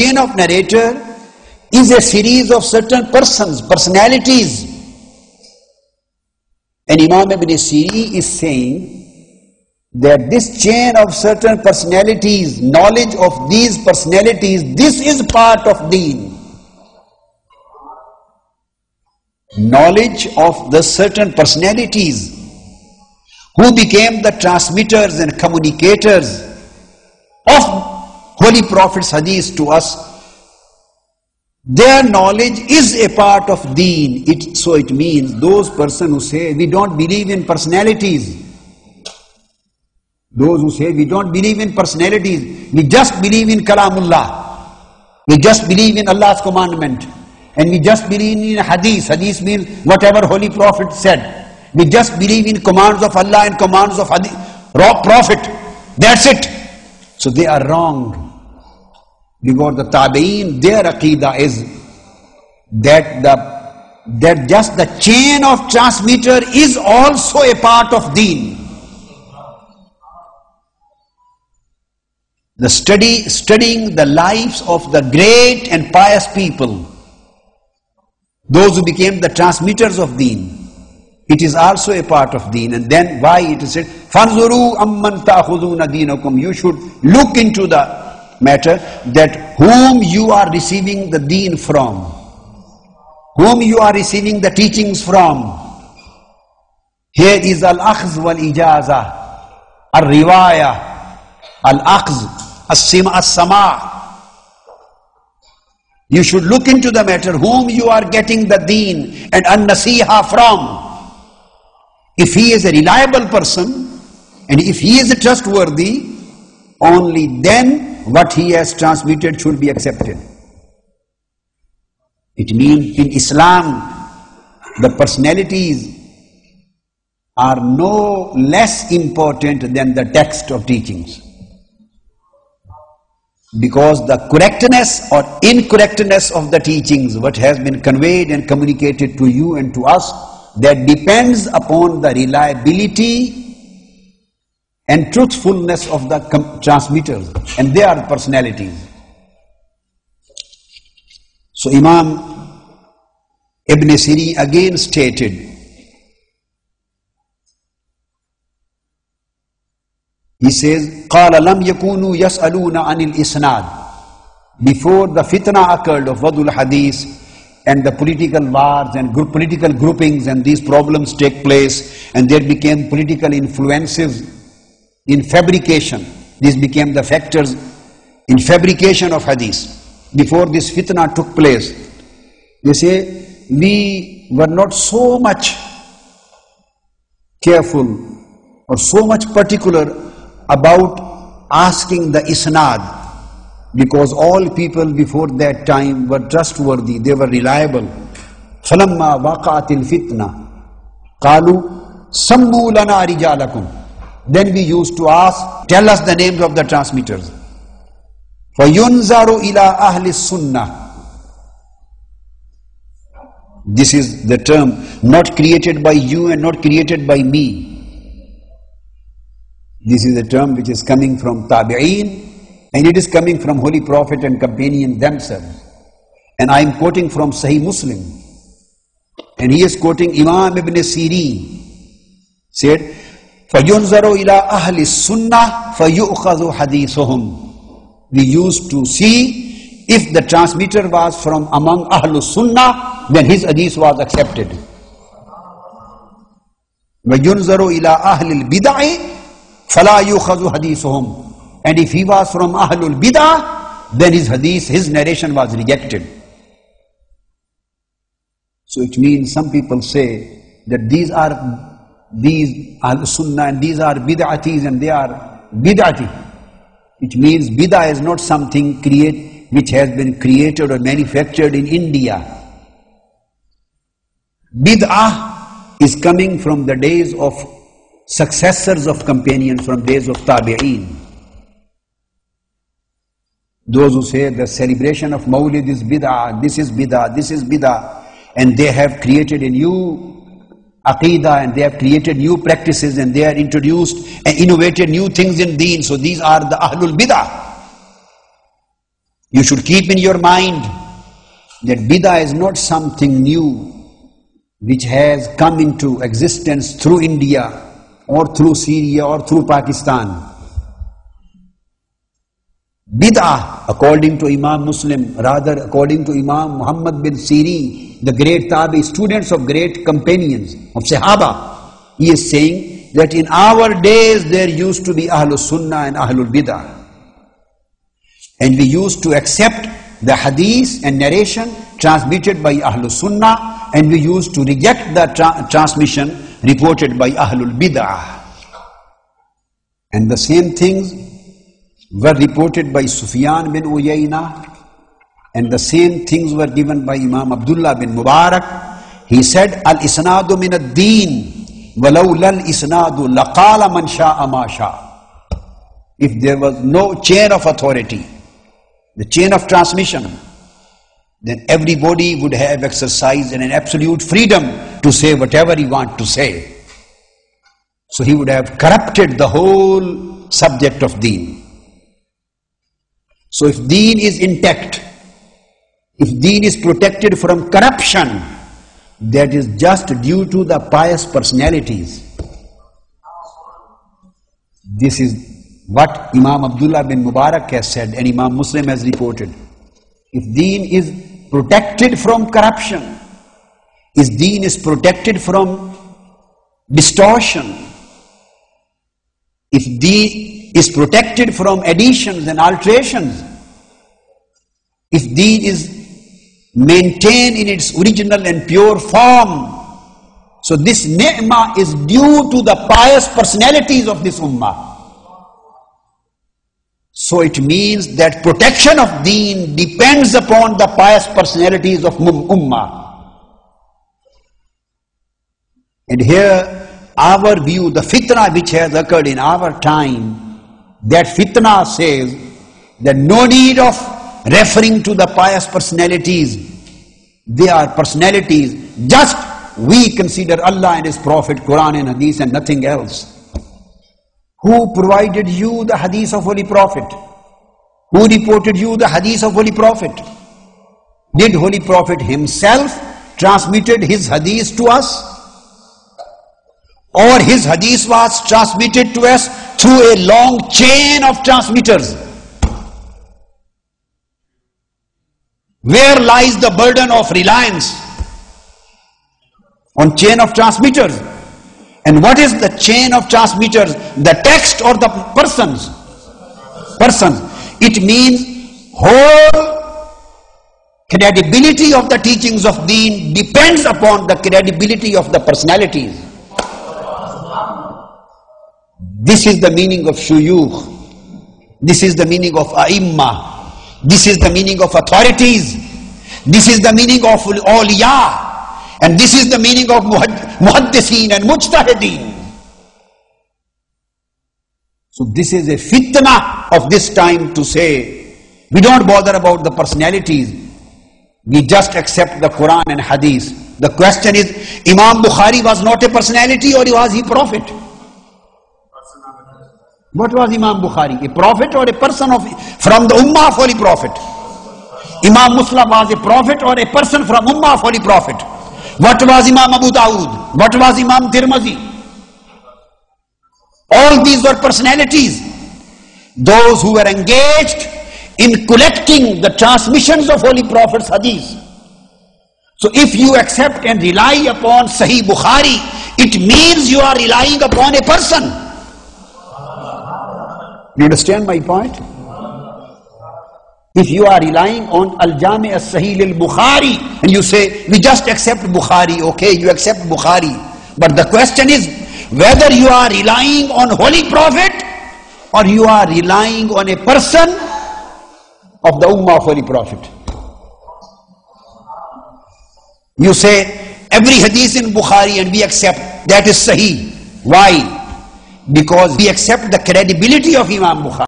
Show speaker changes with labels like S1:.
S1: chain of narrator is a series of certain persons, personalities. And Imam Ibn Siri is saying that this chain of certain personalities, knowledge of these personalities, this is part of deen. Knowledge of the certain personalities who became the transmitters and communicators of Holy Prophet's hadith to us, their knowledge is a part of deen. So it means those persons who say we don't believe in personalities, those who say we don't believe in personalities, we just believe in Kalamullah, we just believe in Allah's commandment, and we just believe in hadith. Hadith means whatever Holy Prophet said. We just believe in commands of Allah and commands of hadith, Prophet. That's it. So they are wrong. Because the Tabi'een, their aqidah is that just the chain of transmitter is also a part of deen. The studying the lives of the great and pious people, those who became the transmitters of deen, it is also a part of deen. And then why it is said, فَانْظُرُوا أَمَّنْ تَأْخُذُونَ دِينَكُمْ, you should look into the matter that whom you are receiving the deen from, whom you are receiving the teachings from. Here is al-akhz wal-ijaza, al-riwaya, al-akhz, as-sama'. You should look into the matter whom you are getting the deen and an-nasiha from. If he is a reliable person and if he is trustworthy, only then what he has transmitted should be accepted. It means in Islam, the personalities are no less important than the text of teachings. Because the correctness or incorrectness of the teachings, what has been conveyed and communicated to you and to us, that depends upon the reliability and truthfulness of the transmitters, and they are personalities. So Imam Ibn Siri again stated, he says, قَالَ لَمْ يَكُونُوا يَسْأَلُونَ عَنِ الْإِسْنَادِ. Before the fitna occurred of Wadul Hadith and the political wars and political groupings and these problems take place and there became political influences in fabrication. These became the factors in fabrication of hadith. Before this fitna took place, they say, we were not so much careful or so much particular about asking the isnad, because all people before that time were trustworthy, they were reliable. فَلَمَّا وَقَعَتِ الْفِتْنَةِ قَالُوا سَمُّوا لَنَا رِجَالَكُمْ. Then we used to ask, tell us the names of the transmitters. فَيُنْزَرُ إِلَىٰ أَهْلِ السُّنَّةِ. This is the term not created by you and not created by me. This is a term which is coming from Tabi'een and it is coming from Holy Prophet and companions themselves. And I am quoting from Sahih Muslim. And he is quoting Imam Ibn Siri. Said, فَيُنْزَرُ إِلَىٰ أَهْلِ السُّنَّةِ فَيُؤْخَذُ حَدِيثُهُمْ. We used to see if the transmitter was from among Ahlul Sunnah, then his hadith was accepted. وَيُنْزَرُ إِلَىٰ أَهْلِ الْبِدَعِ فَلَا يُؤْخَذُ حَدِيثُهُمْ. And if he was from Ahlul Bid'ah, then his hadith, his narration was rejected. So it means some people say that these are Sunnah and these are bid'atis and they are bid'ati. It means bid'ah is not something which has been created or manufactured in India. Bid'ah is coming from the days of successors of companions, from days of Tabi'een. Those who say the celebration of Mawlid is bid'ah, this is bid'ah, this is bid'ah, and they have created a new aqidah and they have created new practices and they have introduced and innovated new things in deen. So these are the Ahlul Bid'ah. You should keep in your mind that bid'ah is not something new which has come into existence through India or through Syria or through Pakistan. Bid'ah, according to Imam Muslim, rather according to Imam Muhammad bin Sirin, the great Tabi, students of great companions of Sahaba, he is saying that in our days there used to be Ahlul Sunnah and Ahlul Bid'ah. And we used to accept the hadith and narration transmitted by Ahlul Sunnah, and we used to reject the transmission reported by Ahlul Bid'ah. And the same things were reported by Sufyan bin Uyayna, and the same things were given by Imam Abdullah bin Mubarak. He said, Al-isnadu min ad-deen, walau lal-isnadu laqala man sha'a ma sha'a. If there was no chain of authority, the chain of transmission, then everybody would have exercised an absolute freedom to say whatever he wants to say. So he would have corrupted the whole subject of deen. So if deen is intact, if deen is protected from corruption, that is just due to the pious personalities. This is what Imam Abdullah bin Mubarak has said and Imam Muslim has reported. If deen is protected from corruption, if deen is protected from distortion, if deen is protected from additions and alterations, if deen is maintained in its original and pure form, so this ni'mah is due to the pious personalities of this ummah. So it means that protection of deen depends upon the pious personalities of ummah. And here our view, the fitna which has occurred in our time, that fitna says that no need of referring to the pious personalities. They are personalities, just we consider Allah and His Prophet, Quran and Hadith and nothing else. Who provided you the Hadith of Holy Prophet? Who reported you the Hadith of Holy Prophet? Did Holy Prophet himself transmitted his Hadith to us? Or his Hadith was transmitted to us through a long chain of transmitters? Where lies the burden of reliance? On chain of transmitters. And what is the chain of transmitters? The text or the persons? Persons. It means whole credibility of the teachings of deen depends upon the credibility of the personalities. This is the meaning of shuyukh. This is the meaning of a'imma. This is the meaning of authorities. This is the meaning of awliya. And this is the meaning of muhaddiseen and mujtahideen. So this is a fitna of this time to say, we don't bother about the personalities. We just accept the Quran and Hadith. The question is, Imam Bukhari was not a personality or was he prophet? What was Imam Bukhari? A prophet or a person from the Ummah of Holy Prophet? Imam Muslim was a prophet or a person from Ummah of Holy Prophet? What was Imam Abu Dawud? What was Imam Tirmidhi? All these were personalities. Those who were engaged in collecting the transmissions of Holy Prophet's hadith. So if you accept and rely upon Sahih Bukhari, it means you are relying upon a person. You understand my point? If you are relying on Al-Jami' As-Sahih Lil-Bukhari and you say, we just accept Bukhari, okay, you accept Bukhari. But the question is, whether you are relying on Holy Prophet or you are relying on a person of the Ummah of Holy Prophet. You say, every hadith in Bukhari and we accept, that is Sahih. Why? Because we accept the credibility of Imam Bukhari.